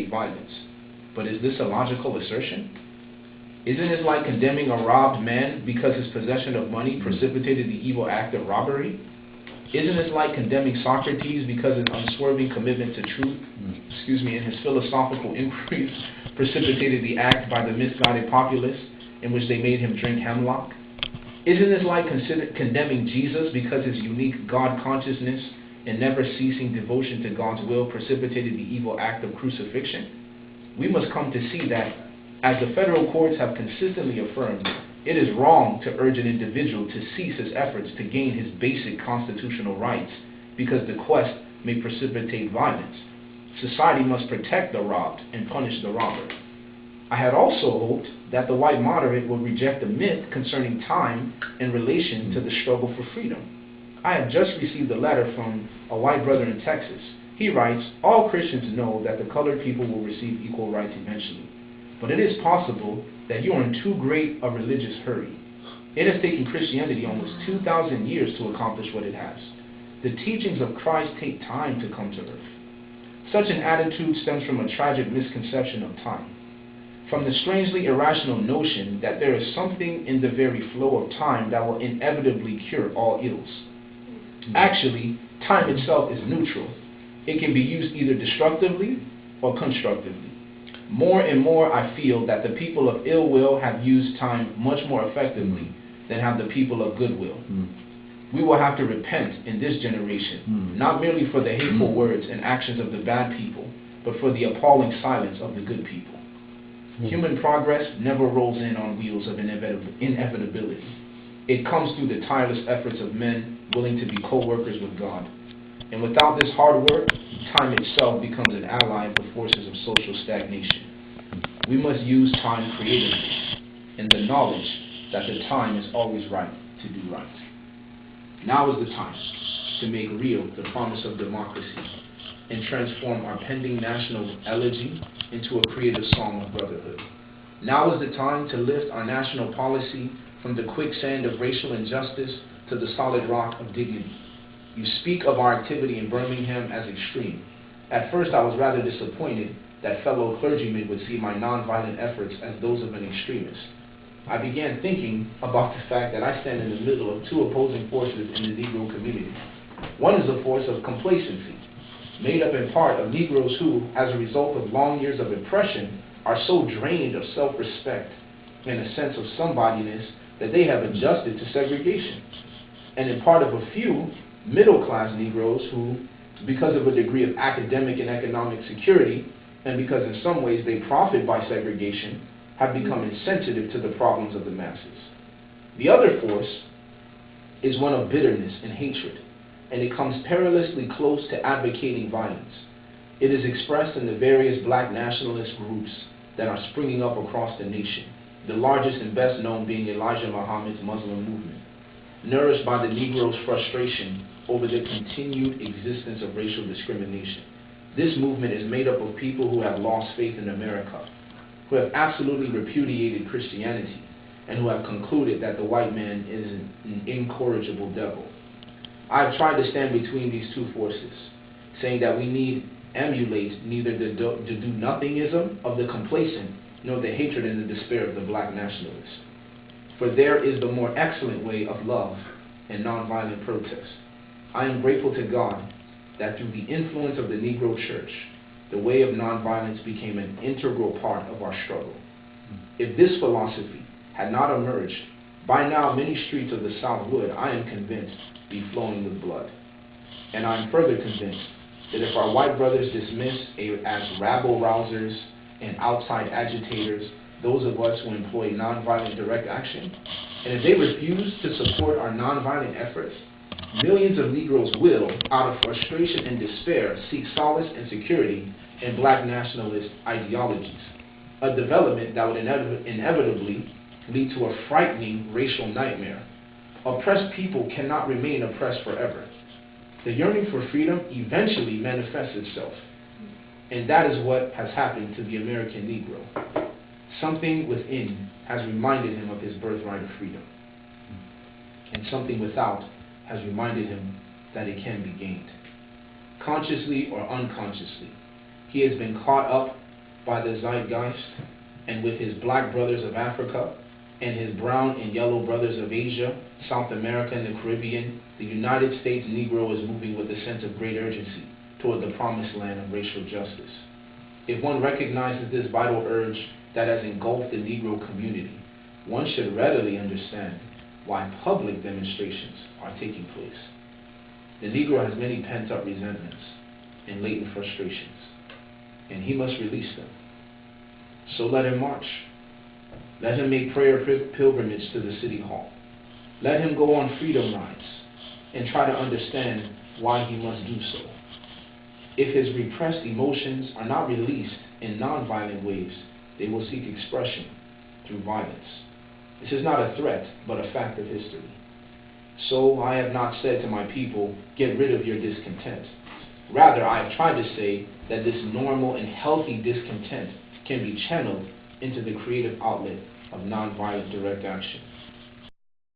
violence. But is this a logical assertion? Isn't it like condemning a robbed man because his possession of money precipitated the evil act of robbery? Isn't it like condemning Socrates because his unswerving commitment to truth, and his philosophical inquiries precipitated the act by the misguided populace in which they made him drink hemlock? Isn't it like condemning Jesus because his unique God consciousness and never-ceasing devotion to God's will precipitated the evil act of crucifixion? We must come to see that, as the federal courts have consistently affirmed, it is wrong to urge an individual to cease his efforts to gain his basic constitutional rights because the quest may precipitate violence. Society must protect the robbed and punish the robber. I had also hoped that the white moderate would reject the myth concerning time in relation to the struggle for freedom. I have just received a letter from a white brother in Texas. He writes, "All Christians know that the colored people will receive equal rights eventually. But it is possible that you are in too great a religious hurry. It has taken Christianity almost 2,000 years to accomplish what it has. The teachings of Christ take time to come to earth." Such an attitude stems from a tragic misconception of time, from the strangely irrational notion that there is something in the very flow of time that will inevitably cure all ills. Actually, time itself is neutral. It can be used either destructively or constructively. More and more I feel that the people of ill will have used time much more effectively than have the people of goodwill. We will have to repent in this generation, not merely for the hateful words and actions of the bad people, but for the appalling silence of the good people. Human progress never rolls in on wheels of inevitability. It comes through the tireless efforts of men willing to be co-workers with God. And without this hard work, time itself becomes an ally of the forces of social stagnation. We must use time creatively, in the knowledge that the time is always right to do right. Now is the time to make real the promise of democracy and transform our pending national elegy into a creative song of brotherhood. Now is the time to lift our national policy from the quicksand of racial injustice to the solid rock of dignity. You speak of our activity in Birmingham as extreme. At first I was rather disappointed that fellow clergymen would see my nonviolent efforts as those of an extremist. I began thinking about the fact that I stand in the middle of two opposing forces in the Negro community. One is a force of complacency, made up in part of Negroes who, as a result of long years of oppression, are so drained of self-respect and a sense of somebodyness that they have adjusted to segregation. And in part of a few middle-class Negroes who, because of a degree of academic and economic security, and because in some ways they profit by segregation, have become insensitive to the problems of the masses. The other force is one of bitterness and hatred, and it comes perilously close to advocating violence. It is expressed in the various black nationalist groups that are springing up across the nation, the largest and best known being Elijah Muhammad's Muslim movement, nourished by the Negro's frustration over the continued existence of racial discrimination. This movement is made up of people who have lost faith in America, who have absolutely repudiated Christianity, and who have concluded that the white man is an incorrigible devil. I have tried to stand between these two forces, saying that we need emulate neither the do-nothingism of the complacent nor the hatred and the despair of the black nationalists. For there is the more excellent way of love and nonviolent protest. I am grateful to God that through the influence of the Negro Church, the way of nonviolence became an integral part of our struggle. If this philosophy had not emerged, by now many streets of the South would, I am convinced, be flowing with blood. And I am further convinced that if our white brothers dismiss as rabble-rousers and outside agitators those of us who employ nonviolent direct action, and if they refuse to support our nonviolent efforts, millions of Negroes will, out of frustration and despair, seek solace and security in black nationalist ideologies, a development that would inevitably lead to a frightening racial nightmare. Oppressed people cannot remain oppressed forever. The yearning for freedom eventually manifests itself, and that is what has happened to the American Negro. Something within has reminded him of his birthright of freedom, and something without has reminded him that it can be gained. Consciously or unconsciously, he has been caught up by the zeitgeist, and with his black brothers of Africa, and his brown and yellow brothers of Asia, South America, and the Caribbean, the United States Negro is moving with a sense of great urgency toward the promised land of racial justice. If one recognizes this vital urge that has engulfed the Negro community, one should readily understand why public demonstrations are taking place. The Negro has many pent-up resentments and latent frustrations, and he must release them. So let him march. Let him make prayer pilgrimage to the city hall. Let him go on freedom rides and try to understand why he must do so. If his repressed emotions are not released in nonviolent ways, they will seek expression through violence. This is not a threat, but a fact of history. So I have not said to my people, get rid of your discontent. Rather, I have tried to say that this normal and healthy discontent can be channeled into the creative outlet of nonviolent direct action.